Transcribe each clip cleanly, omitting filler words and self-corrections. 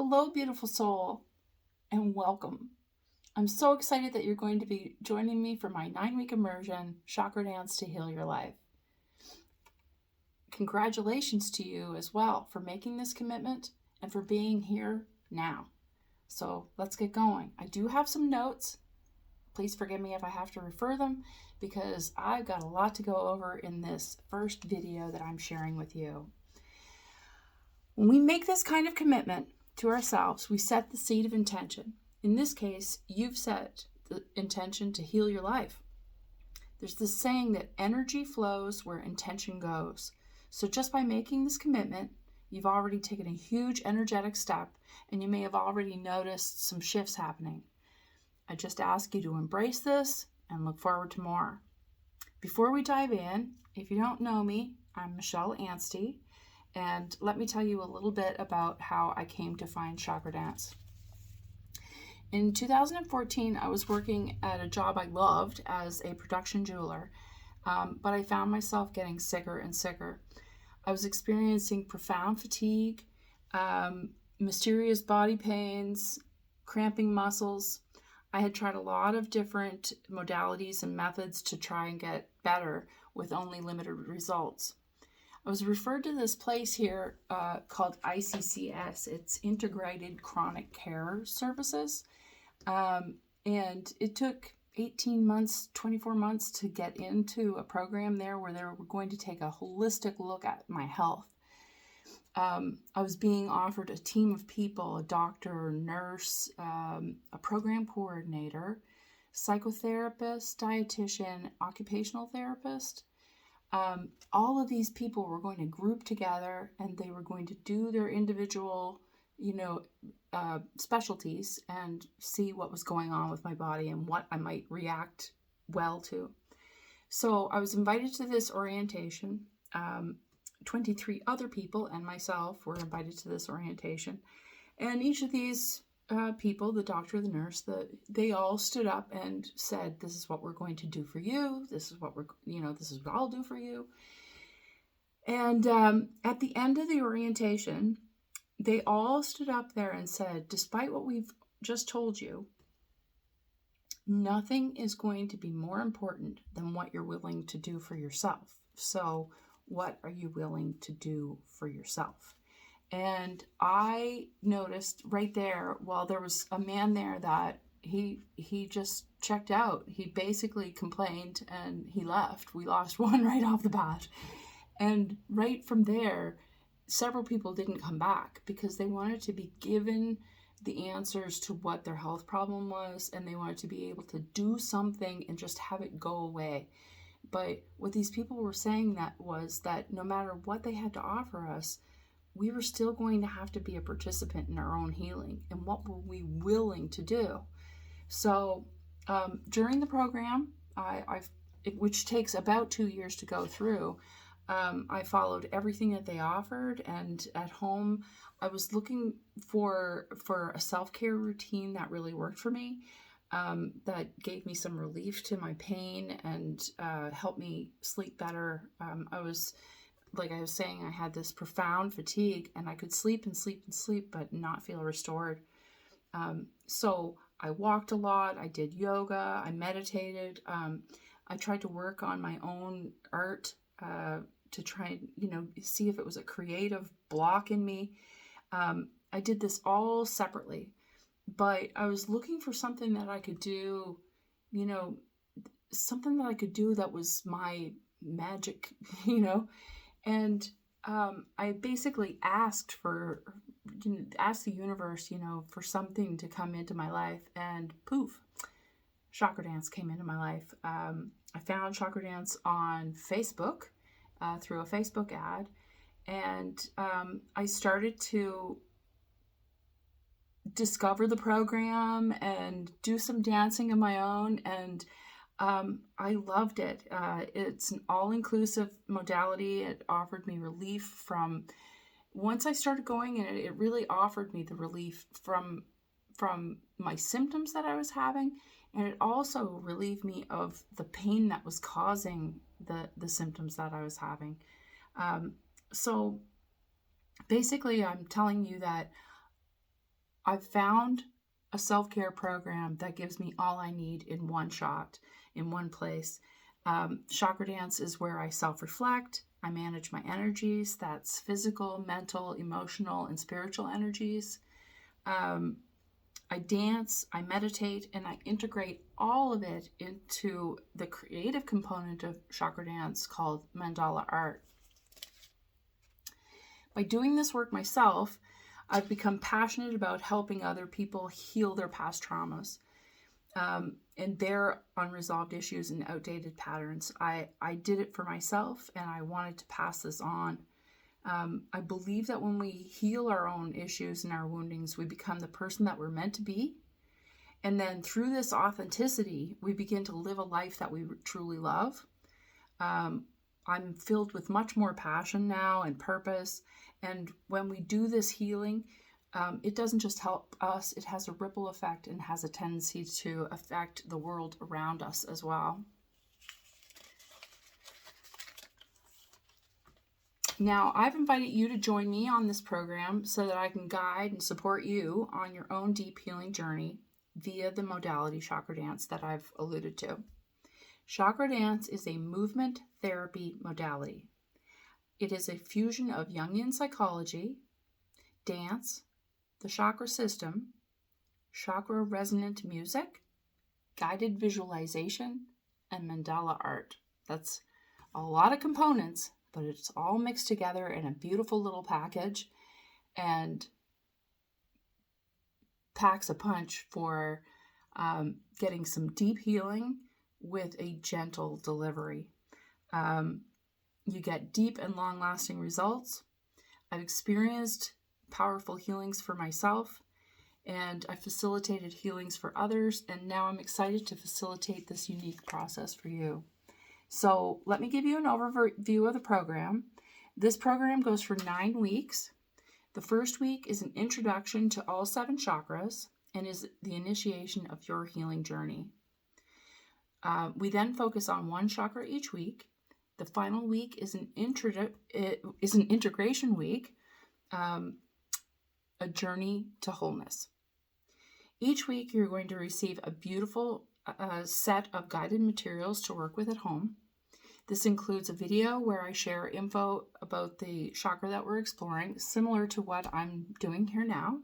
Hello, beautiful soul, and welcome. I'm so excited that you're going to be joining me for my 9-week immersion, Chakra Dance to Heal Your Life. Congratulations to you as well for making this commitment and for being here now. So let's get going. I do have some notes. Please forgive me if I have to refer them because I've got a lot to go over in this first video that I'm sharing with you. When we make this kind of commitment to ourselves, we set the seed of intention. In this case, you've set the intention to heal your life. There's this saying that energy flows where intention goes. So just by making this commitment, you've already taken a huge energetic step, and you may have already noticed some shifts happening. I just ask you to embrace this and look forward to more. Before we dive in, if you don't know me, I'm Michelle Anstey, and let me tell you a little bit about how I came to find Chakra Dance. In 2014, I was working at a job I loved as a production jeweler, but I found myself getting sicker and sicker. I was experiencing profound fatigue, mysterious body pains, cramping muscles. I had tried a lot of different modalities and methods to try and get better with only limited results. I was referred to this place here called ICCS. It's Integrated Chronic Care Services. And it took 18 months, 24 months to get into a program there where they were going to take a holistic look at my health. I was being offered a team of people, a doctor, nurse, a program coordinator, psychotherapist, dietitian, occupational therapist. All of these people were going to group together and they were going to do their individual, specialties and see what was going on with my body and what I might react well to. So I was invited to this orientation. 23 other people and myself were invited to this orientation. And each of these people, the doctor, the nurse, they all stood up and said, "This is what we're going to do for you. This is what this is what I'll do for you." And at the end of the orientation, they all stood up there and said, "Despite what we've just told you, nothing is going to be more important than what you're willing to do for yourself. So what are you willing to do for yourself?" And I noticed right there, well, there was a man there that he just checked out. He basically complained and he left. We lost one right off the bat. And right from there, several people didn't come back because they wanted to be given the answers to what their health problem was, and they wanted to be able to do something and just have it go away. But what these people were saying was that no matter what they had to offer us, we were still going to have to be a participant in our own healing. And what were we willing to do? So during the program, which takes about 2 years to go through, I followed everything that they offered. And at home, I was looking for a self-care routine that really worked for me, that gave me some relief to my pain and helped me sleep better. Like I was saying, I had this profound fatigue and I could sleep and sleep and sleep, but not feel restored. So I walked a lot. I did yoga. I meditated. I tried to work on my own art to try and, see if it was a creative block in me. I did this all separately, but I was looking for something that I could do, something that I could do that was my magic, And I basically asked the universe, for something to come into my life, and poof, Chakra Dance came into my life. I found Chakra Dance on Facebook through a Facebook ad, and I started to discover the program and do some dancing of my own, and I loved it. It's an all-inclusive modality. It offered me relief from, once I started going in it, it really offered me the relief from my symptoms that I was having, and it also relieved me of the pain that was causing the symptoms that I was having. So basically, I'm telling you that I've found a self-care program that gives me all I need in one shot, in one place. Chakra Dance is where I self-reflect. I manage my energies. That's physical, mental, emotional, and spiritual energies. I dance, I meditate, and I integrate all of it into the creative component of Chakra Dance called mandala art. By doing this work myself, I've become passionate about helping other people heal their past traumas and their unresolved issues and outdated patterns. I did it for myself, and I wanted to pass this on. I believe that when we heal our own issues and our woundings, we become the person that we're meant to be. And then through this authenticity, we begin to live a life that we truly love. I'm filled with much more passion now and purpose. And when we do this healing, it doesn't just help us, it has a ripple effect and has a tendency to affect the world around us as well. Now, I've invited you to join me on this program so that I can guide and support you on your own deep healing journey via the modality Chakra Dance that I've alluded to. Chakra Dance is a movement therapy modality. It is a fusion of Jungian psychology, dance, the chakra system, chakra resonant music, guided visualization, and mandala art. That's a lot of components, but it's all mixed together in a beautiful little package and packs a punch for getting some deep healing with a gentle delivery. You get deep and long-lasting results. I've experienced powerful healings for myself, and I facilitated healings for others, and now I'm excited to facilitate this unique process for you. So let me give you an overview of the program. This program goes for 9 weeks. The first week is an introduction to all 7 chakras and is the initiation of your healing journey. We then focus on one chakra each week. The final week is an integration week, a journey to wholeness. Each week you're going to receive a beautiful set of guided materials to work with at home. This includes a video where I share info about the chakra that we're exploring, similar to what I'm doing here now.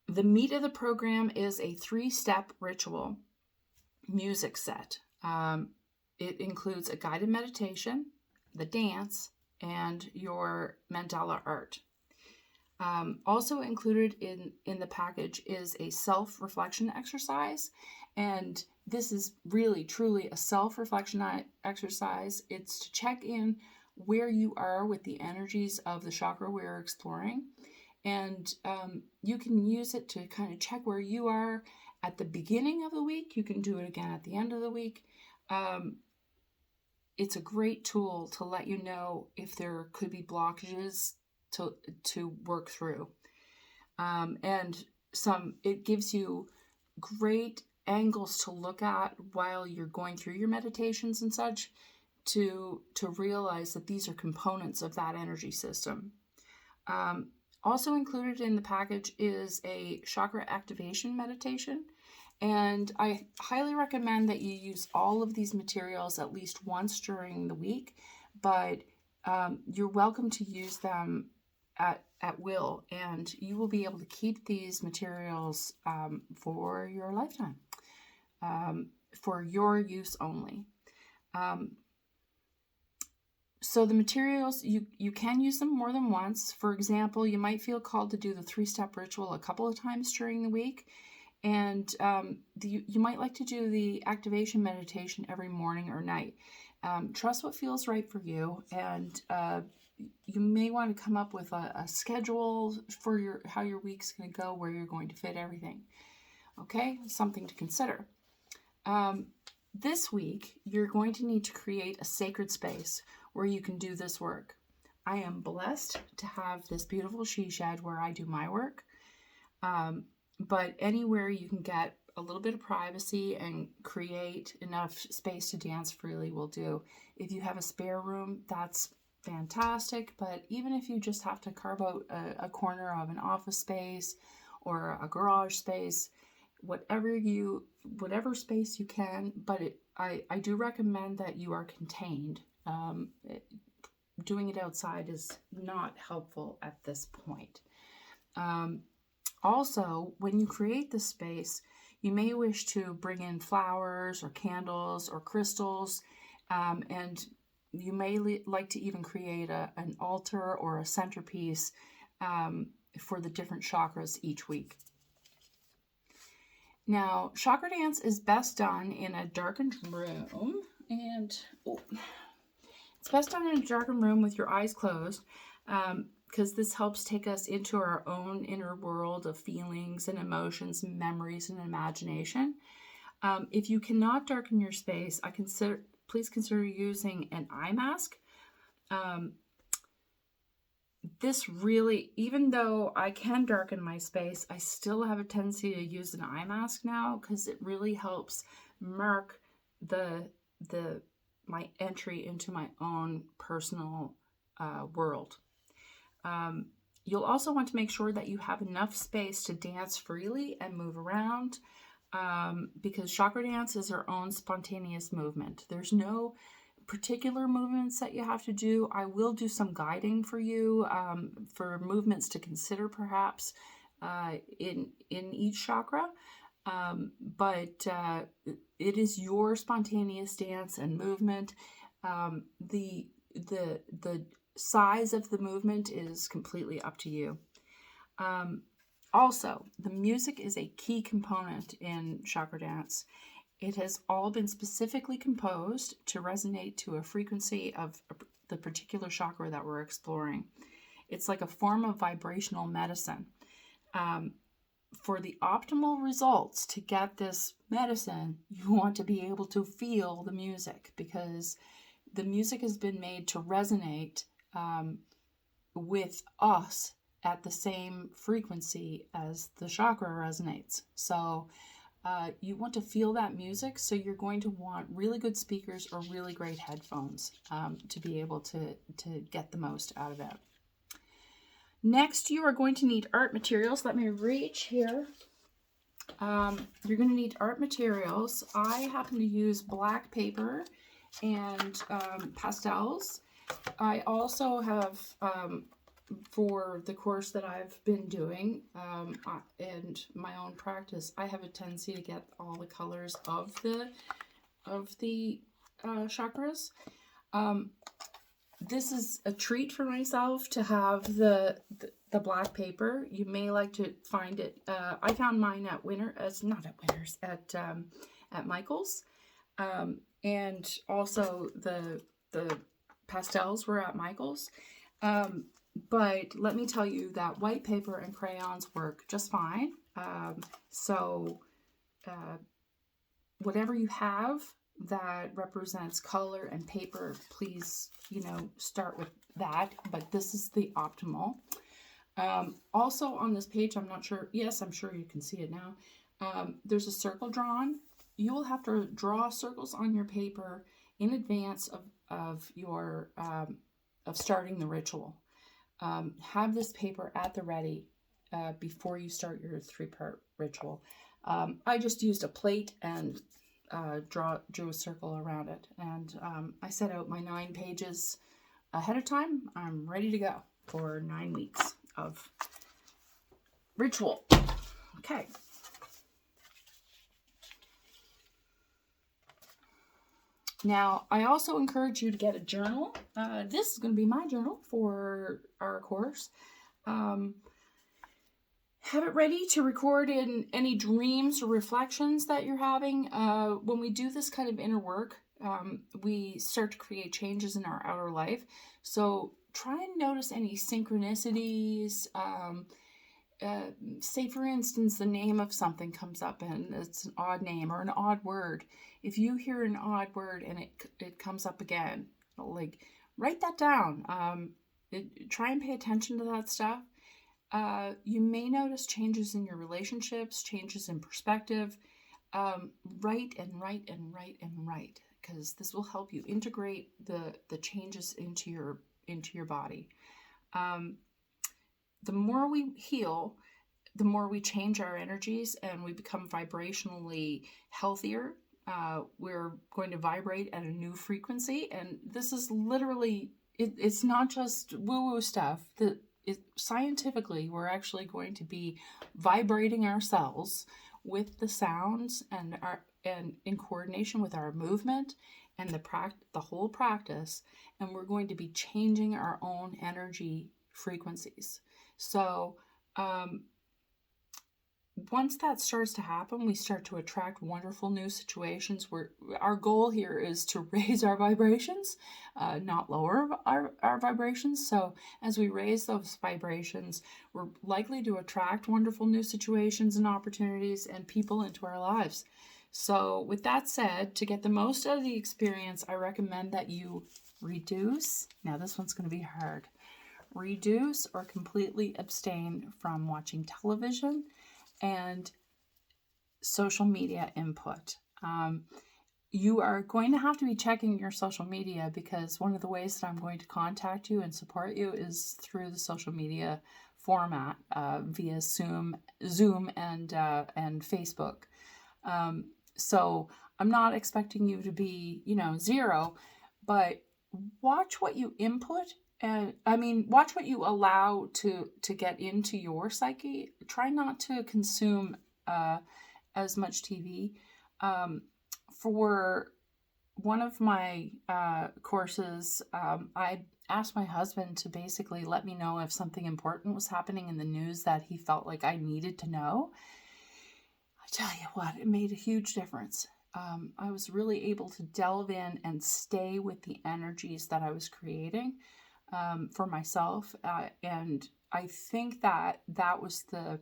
The meat of the program is a 3-step ritual music set. It includes a guided meditation, the dance, and your mandala art. Also included in the package is a self-reflection exercise, and this is really truly a self-reflection exercise. It's to check in where you are with the energies of the chakra we're exploring, and you can use it to kind of check where you are at the beginning of the week. You can do it again at the end of the week. It's a great tool to let you know if there could be blockages to work through. And it gives you great angles to look at while you're going through your meditations and such to realize that these are components of that energy system. Also included in the package is a chakra activation meditation. And I highly recommend that you use all of these materials at least once during the week, but you're welcome to use them at will, and you will be able to keep these materials for your lifetime, for your use only. So the materials, you can use them more than once. For example, you might feel called to do the 3-step ritual a couple of times during the week. And you might like to do the activation meditation every morning or night. Trust what feels right for you, and you may want to come up with a schedule for how your week's going to go, where you're going to fit everything. Okay, something to consider. This week, you're going to need to create a sacred space where you can do this work. I am blessed to have this beautiful she shed where I do my work. But anywhere you can get a little bit of privacy and create enough space to dance freely will do. If you have a spare room, that's fantastic. But even if you just have to carve out a corner of an office space or a garage space, whatever space you can, but I do recommend that you are contained. Doing it outside is not helpful at this point. Also, when you create the space, you may wish to bring in flowers or candles or crystals, and you may like to even create an altar or a centerpiece for the different chakras each week. Now, chakra dance is best done in a darkened room, and it's best done in a darkened room with your eyes closed, because this helps take us into our own inner world of feelings and emotions and memories and imagination. If you cannot darken your space, please consider using an eye mask. This really, even though I can darken my space, I still have a tendency to use an eye mask now, because it really helps mark my entry into my own personal world. You'll also want to make sure that you have enough space to dance freely and move around, because chakra dance is our own spontaneous movement. There's no particular movements that you have to do. I will do some guiding for you for movements to consider perhaps in each chakra, but it is your spontaneous dance and movement. The size of the movement is completely up to you. Also, the music is a key component in chakra dance. It has all been specifically composed to resonate to a frequency of the particular chakra that we're exploring. It's like a form of vibrational medicine. For the optimal results to get this medicine, you want to be able to feel the music, because the music has been made to resonate with us at the same frequency as the chakra resonates. So you want to feel that music, so you're going to want really good speakers or really great headphones to be able to get the most out of it. Next, you are going to need art materials. Let me reach here. You're going to need art materials. I happen to use black paper and pastels. I also have, for the course that I've been doing and my own practice, I have a tendency to get all the colors of the chakras. This is a treat for myself to have the black paper. You may like to find it. I found mine at at Michael's, and also the pastels were at Michael's. But let me tell you that white paper and crayons work just fine. So whatever you have that represents color and paper, please, start with that. But this is the optimal. Also on this page, I'm not sure. Yes, I'm sure you can see it now. There's a circle drawn. You will have to draw circles on your paper in advance of your of starting the ritual. Have this paper at the ready before you start your 3-part ritual. I just used a plate and drew a circle around it, and I set out my 9 pages ahead of time. I'm ready to go for 9 weeks of ritual. Okay. Now, I also encourage you to get a journal. This is going to be my journal for our course. Have it ready to record in any dreams or reflections that you're having. When we do this kind of inner work, we start to create changes in our outer life. So try and notice any synchronicities. Say, for instance, the name of something comes up and it's an odd name or an odd word. If you hear an odd word and it comes up again, like, write that down. Try and pay attention to that stuff. You may notice changes in your relationships, changes in perspective. Write and write and write and write, because this will help you integrate the changes into into your body. The more we heal, the more we change our energies and we become vibrationally healthier. We're going to vibrate at a new frequency. And this is literally, it's not just woo-woo stuff. Scientifically, we're actually going to be vibrating ourselves with the sounds and in coordination with our movement and the whole practice. And we're going to be changing our own energy frequencies. So, once that starts to happen, we start to attract wonderful new situations where our goal here is to raise our vibrations, not lower our vibrations. So as we raise those vibrations, we're likely to attract wonderful new situations and opportunities and people into our lives. So with that said, to get the most out of the experience, I recommend that you reduce. Now this one's going to be hard. Reduce or completely abstain from watching television and social media input. You are going to have to be checking your social media, because one of the ways that I'm going to contact you and support you is through the social media format via Zoom and Facebook. So I'm not expecting you to be, zero, but watch what you input. And watch what you allow to get into your psyche. Try not to consume as much TV. For one of my courses, I asked my husband to basically let me know if something important was happening in the news that he felt like I needed to know. I tell you what, it made a huge difference. I was really able to delve in and stay with the energies that I was creating for myself. And I think that was it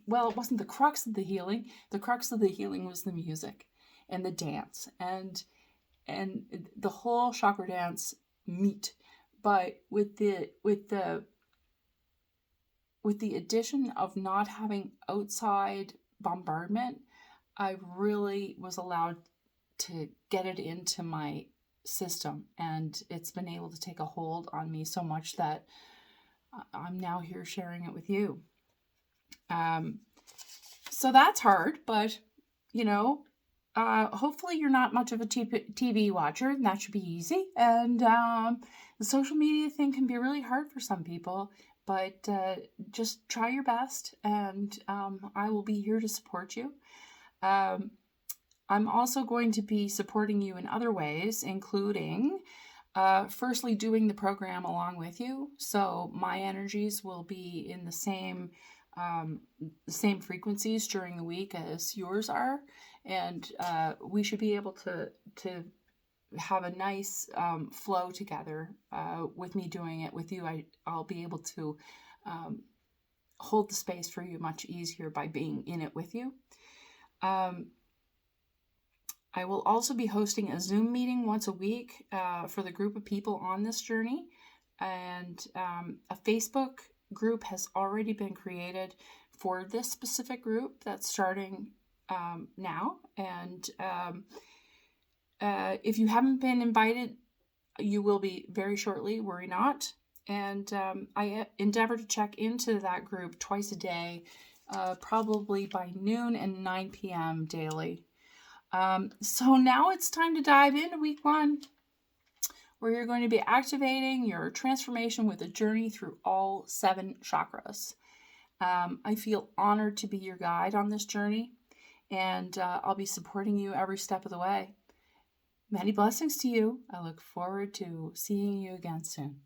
wasn't the crux of the healing. The crux of the healing was the music and the dance and the whole chakra dance meet. But with the addition of not having outside bombardment, I really was allowed to get it into my system, and it's been able to take a hold on me so much that I'm now here sharing it with you. So that's hard, but hopefully you're not much of a TV watcher, and that should be easy. And the social media thing can be really hard for some people, but just try your best, and I will be here to support you. I'm also going to be supporting you in other ways, including firstly doing the program along with you. So my energies will be in the same frequencies during the week as yours are, and we should be able to have a nice flow together with me doing it with you. I'll be able to hold the space for you much easier by being in it with you. I will also be hosting a Zoom meeting once a week for the group of people on this journey. And a Facebook group has already been created for this specific group that's starting now. And if you haven't been invited, you will be very shortly, worry not. And I endeavor to check into that group twice a day, probably by noon and 9 p.m. daily. So now it's time to dive into week 1, where you're going to be activating your transformation with a journey through all 7 chakras. I feel honored to be your guide on this journey, and I'll be supporting you every step of the way. Many blessings to you. I look forward to seeing you again soon.